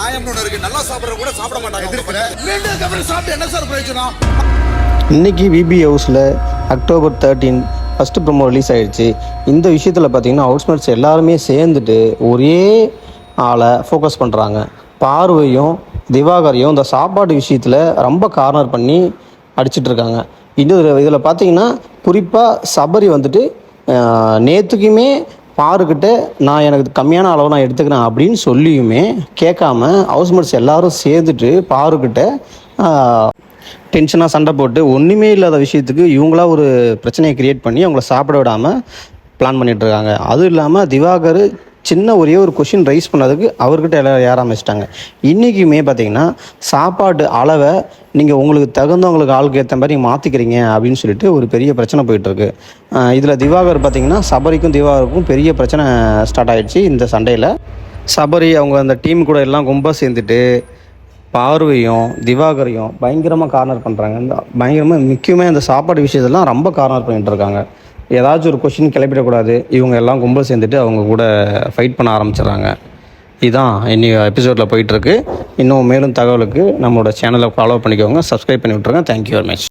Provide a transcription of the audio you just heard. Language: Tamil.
நியாயம்னு ஒன்று இருக்கு. நல்லா சாப்பிட்ற கூட சாப்பிட மாட்டாங்க. சாப்பிட்டு என்ன சார் பிரயோஜனம்? இன்றைக்கி விபி ஹவுஸில் October 13 ஃபஸ்ட்டு ப்ரோமோ ரிலீஸ் ஆகிடுச்சு. இந்த விஷயத்தில் பார்த்திங்கன்னா ஹவுஸ்மேட்ஸ் எல்லாருமே சேர்ந்துட்டு ஒரே ஆளை ஃபோக்கஸ் பண்ணுறாங்க. பார்வையும் திவாகரையும் இந்த சாப்பாடு விஷயத்தில் ரொம்ப கார்னர் பண்ணி அடிச்சிட்ருக்காங்க. இதில் பார்த்திங்கன்னா குறிப்பாக சபரி வந்துட்டு நேற்றுக்குமே பாருக்கிட்ட நான் எனக்கு கம்மியான அளவு நான் எடுத்துக்கிறேன் அப்படின்னு சொல்லியுமே கேட்காம ஹவுஸ்மேட்ஸ் எல்லோரும் சேர்ந்துட்டு பாருக்கிட்ட டென்ஷனாக சண்டை போட்டு ஒன்றுமே இல்லாத விஷயத்துக்கு இவங்களா ஒரு பிரச்சனையை க்ரியேட் பண்ணி அவங்கள சாப்பிட விடாமல் பிளான் பண்ணிகிட்ருக்காங்க. அதுவும் இல்லாமல் திவாகர் சின்ன ஒரே ஒரு கொஷின் ரைஸ் பண்ணதுக்கு அவர்கிட்ட எல்லாம் ஏற ஆரம்பிச்சிட்டாங்க. இன்றைக்குமே பார்த்திங்கன்னா சாப்பாடு அளவை நீங்கள் உங்களுக்கு தகுந்தவங்களுக்கு ஆளுக்கு ஏற்ற மாதிரி மாற்றிக்கிறீங்க அப்படின்னு சொல்லிட்டு ஒரு பெரிய பிரச்சனை போயிட்டுருக்கு. இதில் திவாகர் பார்த்திங்கன்னா சபரிக்கும் திவாகருக்கும் பெரிய பிரச்சனை ஸ்டார்ட் ஆகிடுச்சு. இந்த சண்டையில் சபரி அவங்க அந்த டீம் கூட எல்லாம் கும்பா சேர்ந்துட்டு பார்வையும் திவாகரையும் பயங்கரமாக கார்னர் பண்ணுறாங்க. இந்த பயங்கரமாக முக்கியமாக இந்த சாப்பாடு விஷயத்தெல்லாம் ரொம்ப கார்னர் பண்ணிகிட்டு இருக்காங்க. ஏதாச்சும் ஒரு கொஷின் கிளப்பிடக்கூடாது. இவங்க எல்லாம் கும்பல் சேர்ந்துட்டு அவங்க கூட ஃபைட் பண்ண ஆரம்பிச்சிடுறாங்க. இதுதான் இன்னி எபிசோடில் போயிட்டுருக்கு. இன்னும் மேலும் தகவலுக்கு நம்மளோட சேனலை ஃபாலோ பண்ணிக்கோங்க, சப்ஸ்கிரைப் பண்ணி விட்ருங்க. Thank you very much.